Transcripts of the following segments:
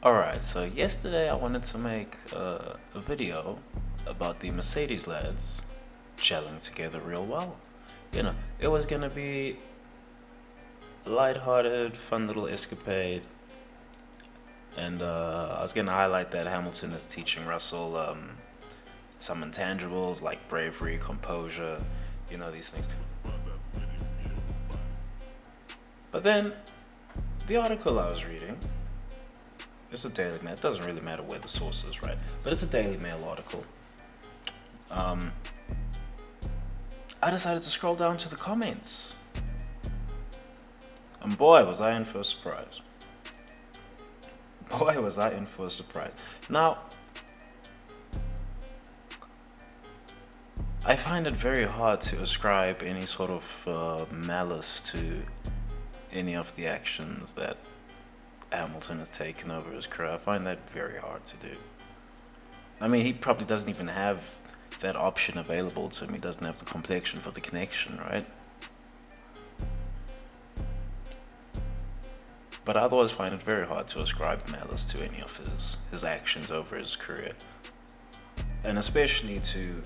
Alright, so yesterday I wanted to make a video about the Mercedes lads gelling together real well. It was gonna be a lighthearted, fun little escapade, and I was gonna highlight that Hamilton is teaching Russell some intangibles like bravery, composure, these things. But then, the article I was reading, it's a Daily Mail. It doesn't really matter where the source is, right? But it's a Daily Mail article. Um, I decided to scroll down to the comments. And boy, was I in for a surprise. Boy, was I in for a surprise. Now, I find it very hard to ascribe any sort of malice to any of the actions that Hamilton has taken over his career. I find that very hard to do. I mean, he probably doesn't even have that option available to him. He doesn't have the complexion for the connection, right? But I otherwise find it very hard to ascribe malice to any of his actions over his career. And especially to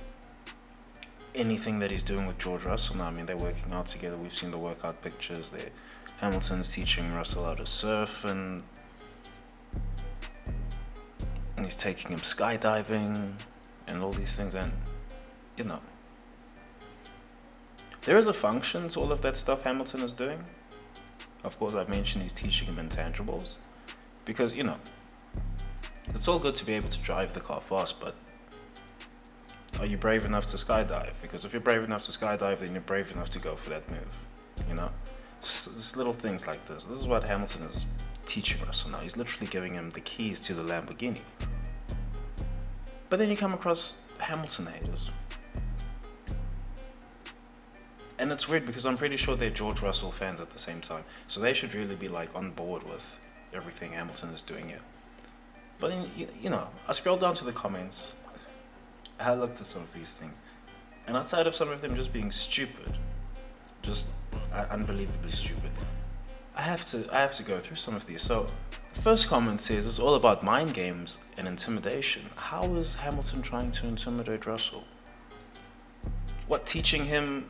anything that he's doing with George Russell now. I mean, they're working out together. We've seen the workout pictures. Hamilton's teaching Russell how to surf, and he's taking him skydiving and all these things. And, you know, there is a function to all of that stuff Hamilton is doing. Of course, I've mentioned he's teaching him intangibles. Because, it's all good to be able to drive the car fast, but are you brave enough to skydive? Because if you're brave enough to skydive, then you're brave enough to go for that move, It's little things like this. This is what Hamilton is teaching Russell now. He's literally giving him the keys to the Lamborghini. But then you come across Hamilton haters. And it's weird because I'm pretty sure they're George Russell fans at the same time. So they should really be on board with everything Hamilton is doing here. But then, I scrolled down to the comments. I looked at some of these things. And outside of some of them just being stupid, just unbelievably stupid, I have to go through some of these. So the first comment says it's all about mind games and intimidation. How is Hamilton trying to intimidate Russell? What, teaching him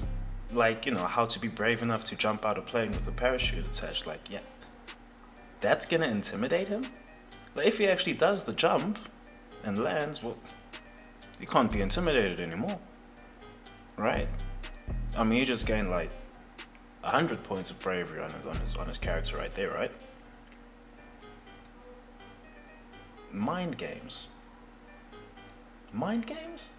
how to be brave enough to jump out of a plane with a parachute attached? Yeah, that's gonna intimidate him? If he actually does the jump and lands, well, he can't be intimidated anymore, right? I mean, he just gained 100 points of bravery on his character right there, right? Mind games. Mind games?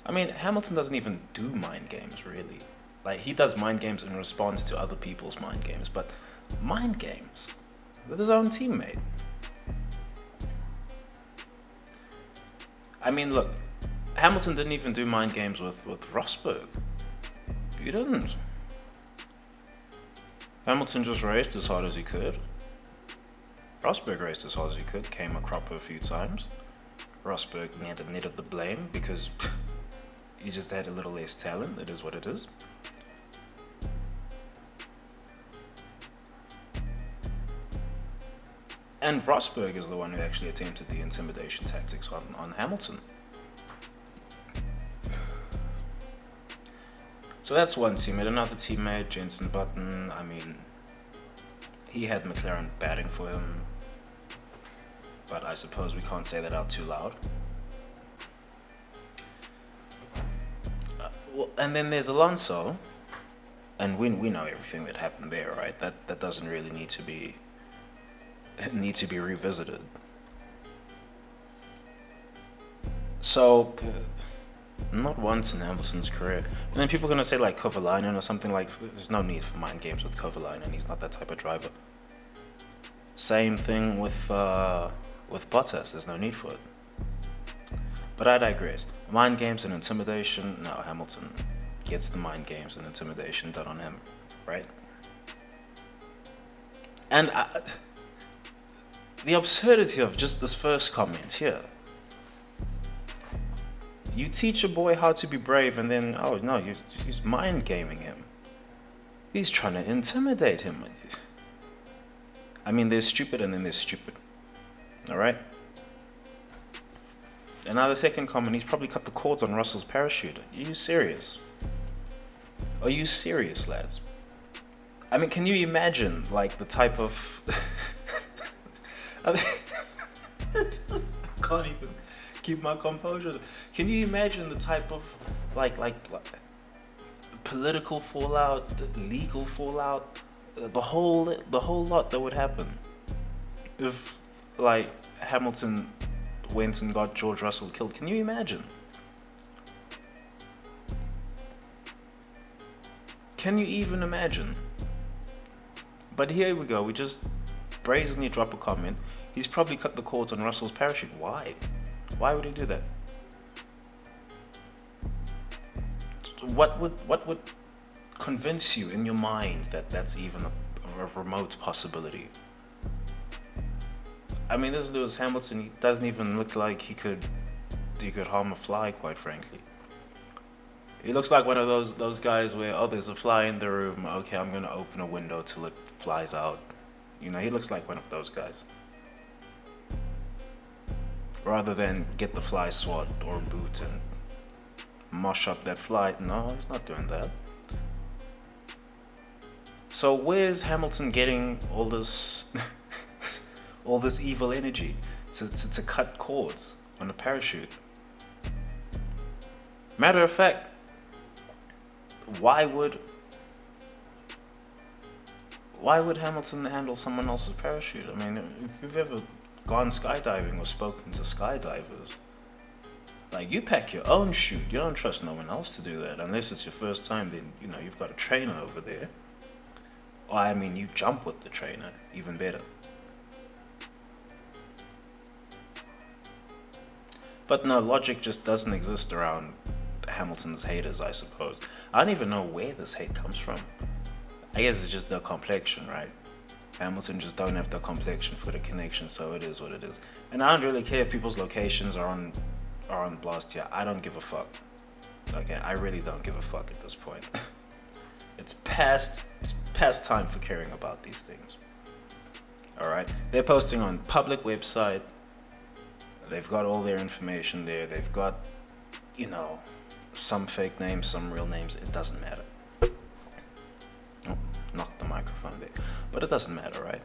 I mean, Hamilton doesn't even do mind games, really. He does mind games in response to other people's mind games, but mind games with his own teammate. I mean, look, Hamilton didn't even do mind games with Rosberg. He didn't. Hamilton just raced as hard as he could. Rosberg raced as hard as he could, came a cropper a few times. Rosberg netted the blame because he just had a little less talent. It is what it is. And Rosberg is the one who actually attempted the intimidation tactics on Hamilton. So that's one teammate. Another teammate, Jenson Button, I mean, he had McLaren batting for him, but I suppose we can't say that out too loud. And then there's Alonso, and we know everything that happened there, right? That doesn't really need to be revisited. So, not once in Hamilton's career. And then people are gonna say Kovalainen or something there's no need for mind games with Kovalainen. He's not that type of driver. Same thing with Bottas. There's no need for it. But I digress. Mind games and intimidation. No, Hamilton gets the mind games and intimidation done on him, right? And the absurdity of just this first comment here. You teach a boy how to be brave, and then, oh no, he's mind gaming him. He's trying to intimidate him. I mean, there's stupid and then there's stupid. All right. And now the second comment, he's probably cut the cords on Russell's parachute. Are you serious? Are you serious, lads? I mean, can you imagine, like, the type of... I mean, I can't even keep my composure. Can you imagine the type of, like political fallout, legal fallout, the whole lot that would happen if, like, Hamilton went and got George Russell killed? Can you imagine? Can you even imagine? But here we go. We just brazenly drop a comment. He's probably cut the cords on Russell's parachute. Why? Why would he do that? What would convince you in your mind that that's even a remote possibility? I mean, this Lewis Hamilton, he doesn't even look like he could harm a fly, quite frankly. He looks like one of those guys where, oh, there's a fly in the room. Okay, I'm gonna open a window till it flies out. You know, he looks like one of those guys. Rather than get the fly swat or boot and mush up that fly. No, he's not doing that. So where's Hamilton getting all this all this evil energy to cut cords on a parachute? Matter of fact, why would Hamilton handle someone else's parachute? I mean, if you've ever gone skydiving or spoken to skydivers, like, you pack your own chute. You don't trust no one else to do that unless it's your first time. Then, you know, you've got a trainer over there. Or, I mean, you jump with the trainer, even better. But no, logic just doesn't exist around Hamilton's haters, I suppose. I don't even know where this hate comes from. I guess it's just the complexion, right? Hamilton just don't have the complexion for the connection, so it is what it is. And I don't really care if people's locations are on blast here. I don't give a fuck. Okay, I really don't give a fuck at this point. It's past time for caring about these things. Alright? They're posting on public website. They've got all their information there. They've got, you know, some fake names, some real names. It doesn't matter. Oh, knocked the microphone there. But it doesn't matter, right?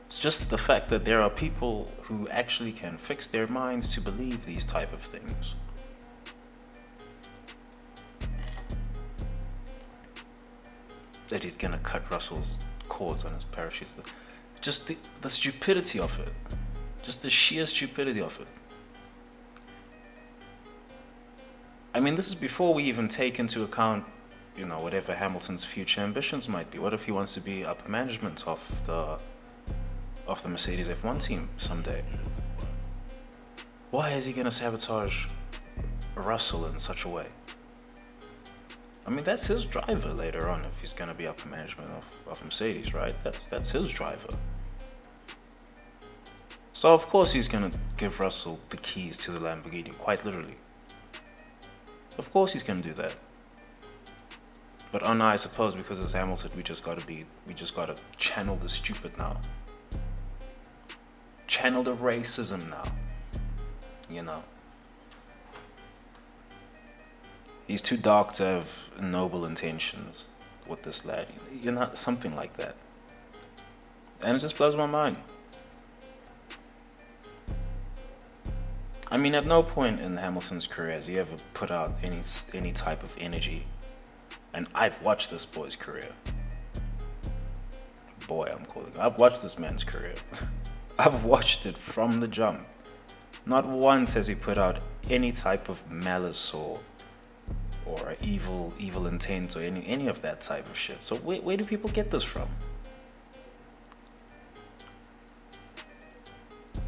It's just the fact that there are people who actually can fix their minds to believe these type of things. That he's gonna cut Russell's cords on his parachutes. Just the stupidity of it. Just the sheer stupidity of it. I mean, this is before we even take into account, you know, whatever Hamilton's future ambitions might be. What if he wants to be upper management of the Mercedes F1 team someday? Why is he gonna sabotage Russell in such a way? I mean, that's his driver later on if he's gonna be upper management of Mercedes, right? That's his driver. So of course he's gonna give Russell the keys to the Lamborghini, quite literally. Of course he's gonna do that. But oh no, I suppose because it's Hamilton, we just gotta channel the stupid now. Channel the racism now. You know. He's too dark to have noble intentions with this lad. You're not something like that. And it just blows my mind. I mean, at no point in Hamilton's career has he ever put out any type of energy. And I've watched this boy's career. Boy, I'm calling it. I've watched this man's career. I've watched it from the jump. Not once has he put out any type of malice or evil intent or any of that type of shit. So where do people get this from?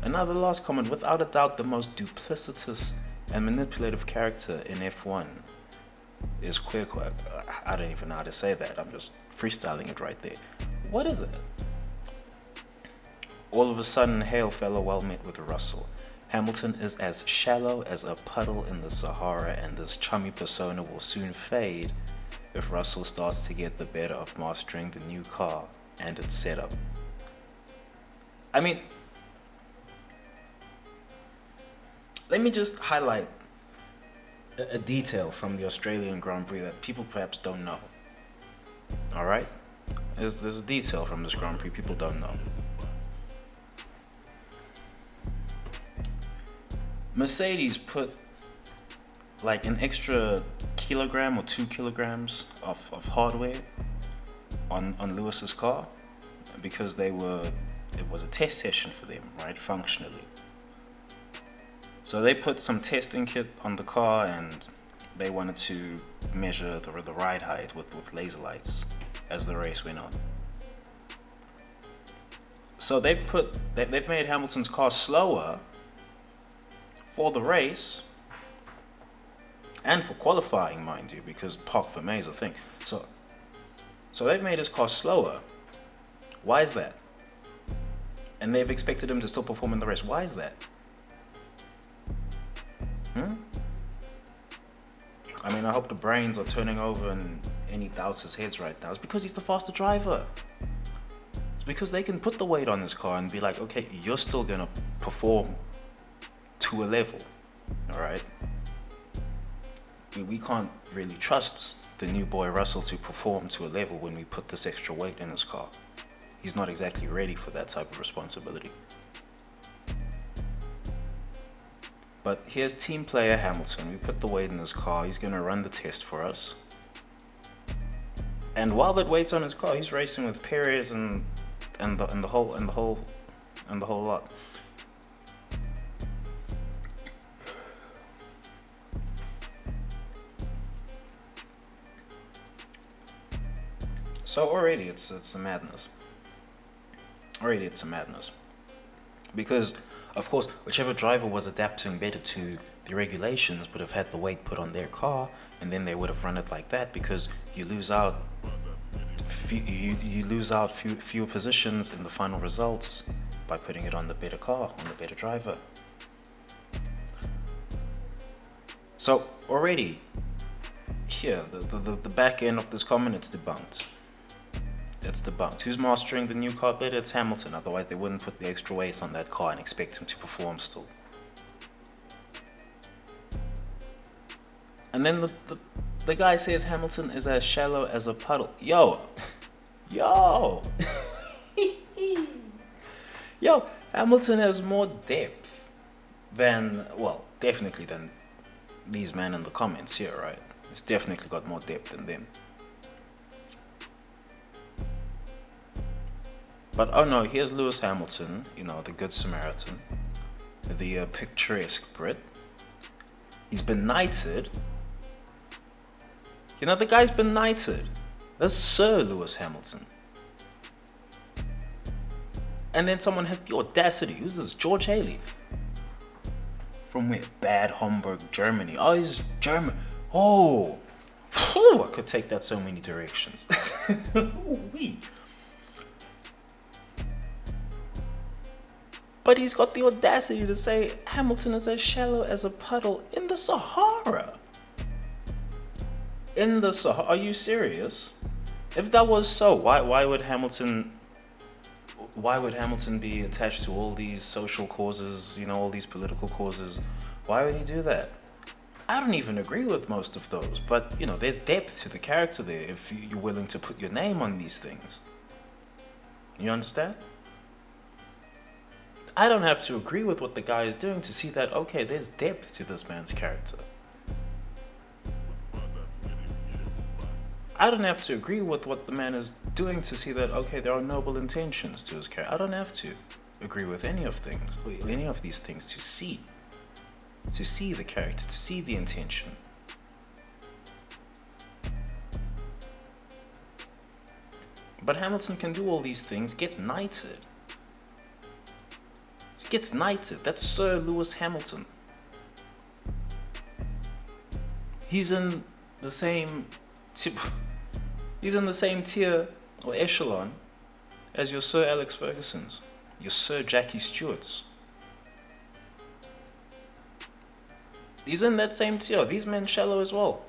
Another last comment. Without a doubt, the most duplicitous and manipulative character in F1 is Queer. I don't even know how to say that. I'm just freestyling it right there. What is that? All of a sudden, hail fellow, well met with Russell. Hamilton is as shallow as a puddle in the Sahara, and this chummy persona will soon fade if Russell starts to get the better of mastering the new car and its setup. I mean, let me just highlight a detail from the Australian Grand Prix that people perhaps don't know. All right, there's a detail from this Grand Prix people don't know. Mercedes put like an extra kilogram or 2 kilograms of hardware on Lewis's car because it was a test session for them, right, functionally. So they put some testing kit on the car and they wanted to measure the ride height with laser lights as the race went on. So they've made Hamilton's car slower for the race and for qualifying, mind you, because Parc Fermé is a thing. So they've made his car slower. Why is that? And they've expected him to still perform in the race. Why is that? I mean, I hope the brains are turning over in any doubters' heads right now. It's because he's the faster driver. It's because they can put the weight on his car and be like, okay, you're still gonna perform to a level, all right? We can't really trust the new boy Russell to perform to a level when we put this extra weight in his car. He's not exactly ready for that type of responsibility. But here's team player Hamilton. We put the weight in his car. He's gonna run the test for us. And while that weight's on his car, he's racing with Perez and the whole lot. So already it's a madness. Already it's a madness. Because, of course, whichever driver was adapting better to the regulations would have had the weight put on their car, and then they would have run it like that, because you lose out fewer positions in the final results by putting it on the better car, on the better driver. So already here, the back end of this comment, it's debunked. It's debunked. Who's mastering the new car better? It's Hamilton. Otherwise, they wouldn't put the extra weight on that car and expect him to perform still. And then the guy says Hamilton is as shallow as a puddle. Yo, Hamilton has more depth than, well, definitely than these men in the comments here, right? He's definitely got more depth than them. But oh no, here's Lewis Hamilton, the Good Samaritan, the picturesque Brit. He's been knighted. The guy's been knighted. That's Sir Lewis Hamilton. And then someone has the audacity. Who's this? George Haley. From where? Bad Homburg, Germany. Oh, he's German. Oh, I could take that so many directions. Ooh-wee. But he's got the audacity to say Hamilton is as shallow as a puddle in the Sahara. In the Sahara? Are you serious? If that was so, why would Hamilton be attached to all these social causes, all these political causes? Why would he do that? I don't even agree with most of those, but there's depth to the character there if you're willing to put your name on these things. You understand? I don't have to agree with what the guy is doing to see that, okay, there's depth to this man's character. I don't have to agree with what the man is doing to see that, okay, there are noble intentions to his character. I don't have to agree with any of these things to see the character, to see the intention. But Hamilton can do all these things, get knighted. He gets knighted. That's Sir Lewis Hamilton. He's in the same tier or echelon as your Sir Alex Ferguson's, your Sir Jackie Stewart's. He's in that same tier. These men shallow as well.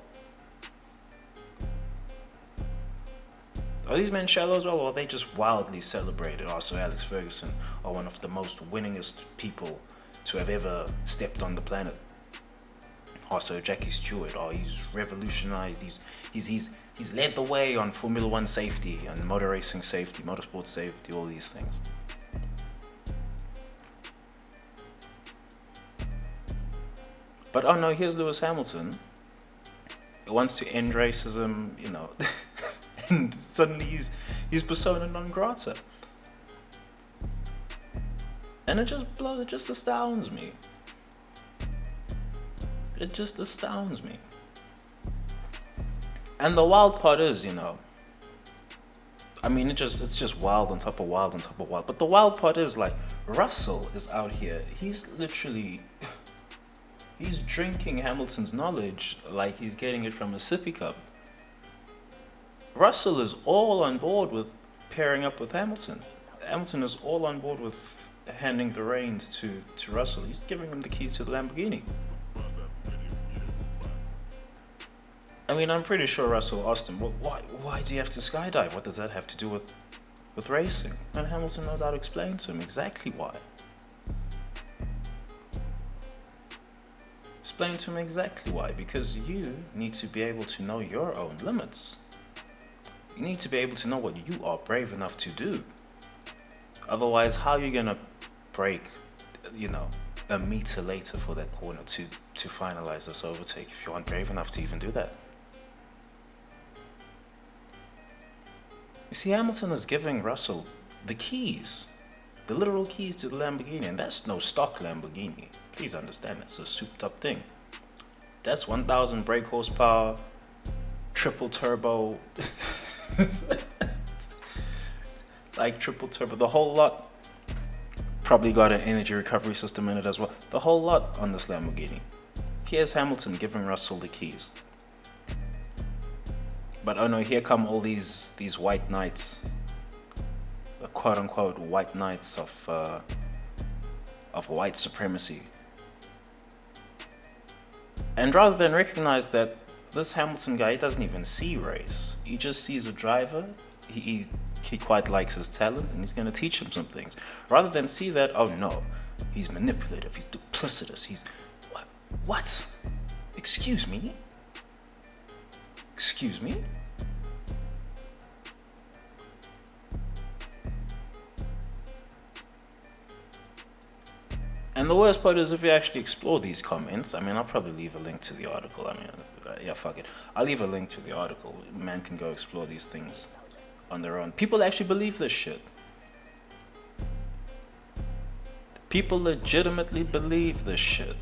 Are these men shallow as well, or are they just wildly celebrated? Also, Alex Ferguson are one of the most winningest people to have ever stepped on the planet. Also, Jackie Stewart, he's revolutionized. He's led the way on Formula One safety and motor racing safety, motorsport safety, all these things. But oh no, here's Lewis Hamilton. He wants to end racism, and suddenly he's persona non grata. And it just astounds me. It just astounds me. And the wild part is, I mean, it's just wild on top of wild on top of wild. But the wild part is, like, Russell is out here. He's drinking Hamilton's knowledge like he's getting it from a sippy cup. Russell is all on board with pairing up with Hamilton. Hamilton is all on board with handing the reins to Russell. He's giving him the keys to the Lamborghini. I mean, I'm pretty sure Russell asked him, well, why do you have to skydive? What does that have to do with racing? And Hamilton no doubt explained to him exactly why. Explain to him exactly why. Because you need to be able to know your own limits. You need to be able to know what you are brave enough to do. Otherwise, how are you going to break, a meter later for that corner to finalize this overtake if you aren't brave enough to even do that? You see, Hamilton is giving Russell the keys, the literal keys to the Lamborghini, and that's no stock Lamborghini. Please understand, it's a souped up thing. That's 1,000 brake horsepower, triple turbo, like triple turbo, the whole lot. Probably got an energy recovery system in it as well. The whole lot on this Lamborghini. Here's Hamilton giving Russell the keys. But oh no, here come all these white knights, quote unquote white knights of white supremacy. And rather than recognize that this Hamilton guy, he doesn't even see race, he just sees a driver. He quite likes his talent, and he's going to teach him some things. Rather than see that, oh no, he's manipulative, he's duplicitous, he's what? Excuse me? Excuse me? And the worst part is, if you actually explore these comments, I mean, I'll probably leave a link to the article. I mean, yeah, fuck it. I'll leave a link to the article. Man can go explore these things on their own. People actually believe this shit. People legitimately believe this shit.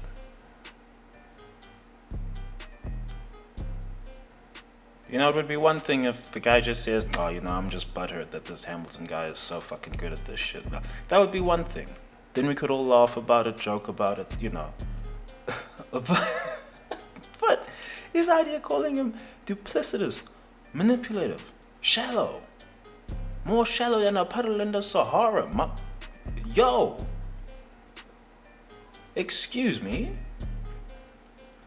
It would be one thing if the guy just says, oh, I'm just butthurt that this Hamilton guy is so fucking good at this shit. That would be one thing. Then we could all laugh about it, joke about it, But his idea calling him duplicitous, manipulative, shallow. More shallow than a puddle in the Sahara. Yo! Excuse me?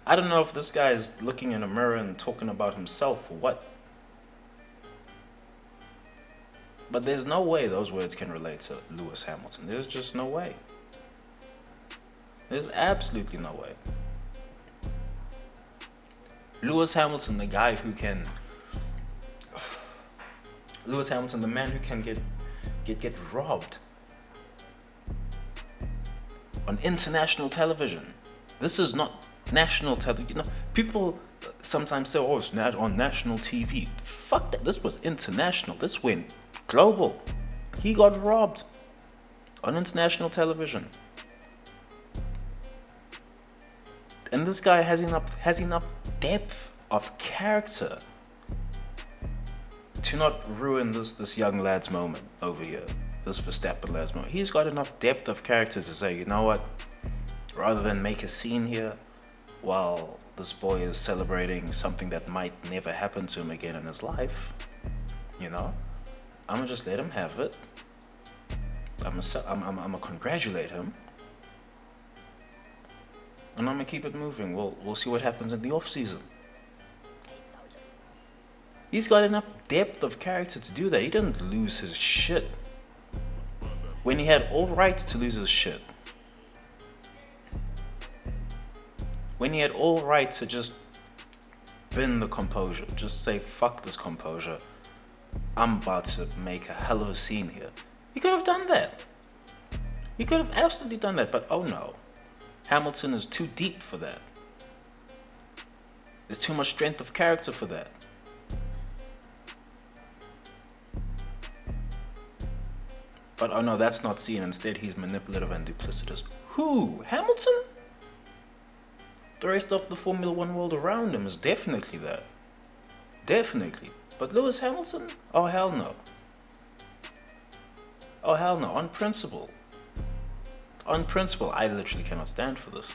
I don't know if this guy is looking in a mirror and talking about himself or what. But there's no way those words can relate to Lewis Hamilton. There's just no way. There's absolutely no way. Lewis Hamilton, the guy who can... Lewis Hamilton, the man who can get robbed on international television. This is not national television. People sometimes say, oh, it's on national TV. Fuck that. This was international. This went global. He got robbed on international television. And this guy has enough depth of character to not ruin this young lad's moment over here. This Verstappen lad's moment. He's got enough depth of character to say, you know what? Rather than make a scene here while this boy is celebrating something that might never happen to him again in his life, I'm gonna just let him have it. I'm gonna congratulate him, and I'm gonna keep it moving. We'll see what happens in the off season. He's got enough depth of character to do that. He didn't lose his shit when he had all right to lose his shit. When he had all right to just bin the composure, just say fuck this composure, I'm about to make a hell of a scene here. He could have done that. He could have absolutely done that, but oh no. Hamilton is too deep for that. There's too much strength of character for that. But oh no, that's not seen. Instead, he's manipulative and duplicitous. Who? Hamilton? The rest of the Formula One world around him is definitely that. Definitely. But Lewis Hamilton? Oh hell no. Oh hell no. On principle. On principle, I literally cannot stand for this.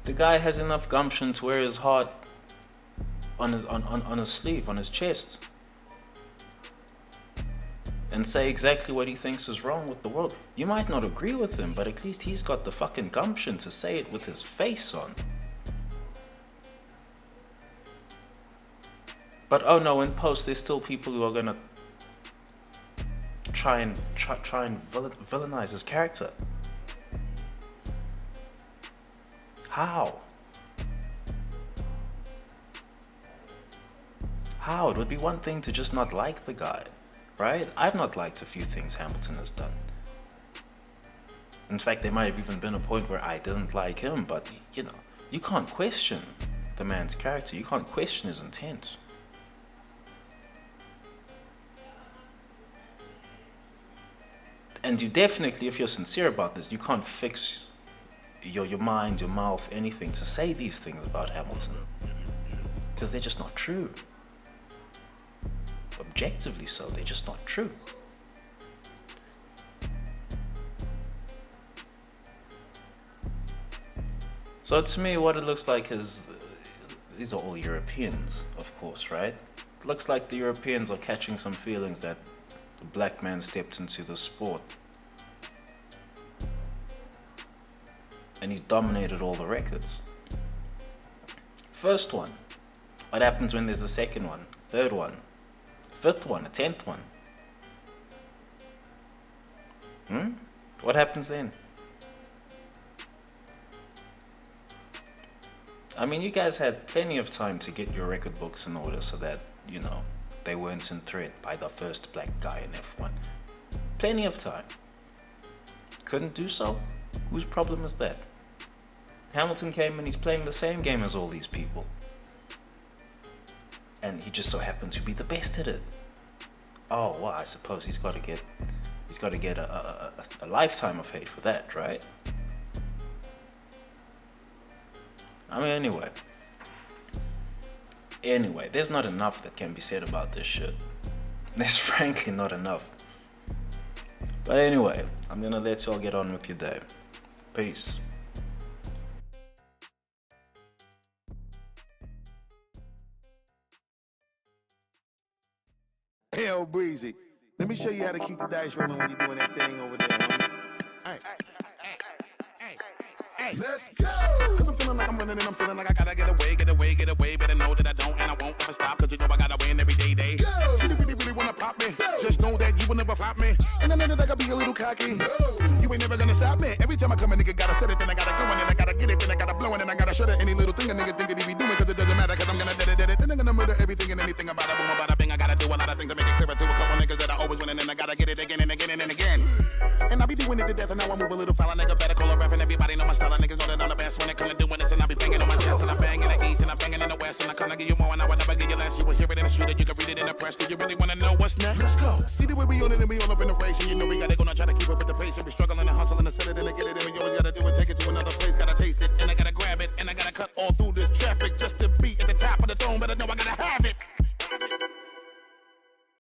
The guy has enough gumption to wear his heart on his sleeve, on his chest, and say exactly what he thinks is wrong with the world. You might not agree with him, but at least he's got the fucking gumption to say it with his face on. But oh no, in post there's still people who are gonna try and villainize his character. How? How? It would be one thing to just not like the guy, right? I've not liked a few things Hamilton has done. In fact, there might have even been a point where I didn't like him, but you know, you can't question the man's character. You can't question his intent. And you definitely, if you're sincere about this, you can't fix your mind, your mouth, anything to say these things about Hamilton. Because they're just not true. Objectively so, they're just not true. So to me, what it looks like is, these are all Europeans, of course, right? It looks like the Europeans are catching some feelings that the black man stepped into the sport and he's dominated all the records. First one. What happens when there's a second one, third one, fifth one, a 10th one? What happens then? I mean, you guys had plenty of time to get your record books in order so that, you know, they weren't in threat by the first black guy in F1. Plenty of time. Couldn't do so? Whose problem is that? Hamilton came and he's playing the same game as all these people. And he just so happened to be the best at it. Oh, well, I suppose he's got to get a lifetime of hate for that, right? I mean, anyway, there's not enough that can be said about this shit. There's frankly not enough. But anyway, I'm gonna let y'all get on with your day. Peace. Hell breezy. Let me show you how to keep the dice rolling when you're doing that thing over there, homie. Hey, let's go! Cause I'm feeling like I'm running and I'm feeling like I gotta get away. Better know that I don't and I won't ever stop. Cause you know I gotta win every day. Go! She really wanna pop me. Go! Just know that you will never flop me. And I know that I gotta be a little cocky. Go! You ain't never gonna stop me. Every time I come a nigga gotta set it, then I gotta go and then I gotta get it, then I gotta blow it, and I gotta shut it. Any little thing a nigga think that he be doing, cause it doesn't matter, cause I'm gonna dead it. Then I'm gonna murder everything and anything about it. Boom, about a bing. I gotta do a lot of things to make it clearer to a couple niggas that I always win, and then I gotta get it again and again and again. And I be doing it to death, and now I move a little foul. Nigga better call a rap, and everybody know my style. Niggas know that I'm the best when it comes to doing this, and I be banging on my chest, and I bang in the east, and I banging in the west, and I kinda give you more, and I will never give you less. You will hear it in the street, and you can read it in the press. Do you really wanna know what's next? Let's go. See the way we on it, and we all up in the race, and you know we gotta go now, try to keep up with the pace, and we struggling and hustling and set it, and get it, and we always gotta do it, take it to another place, gotta taste it, and I gotta grab it, and I gotta cut all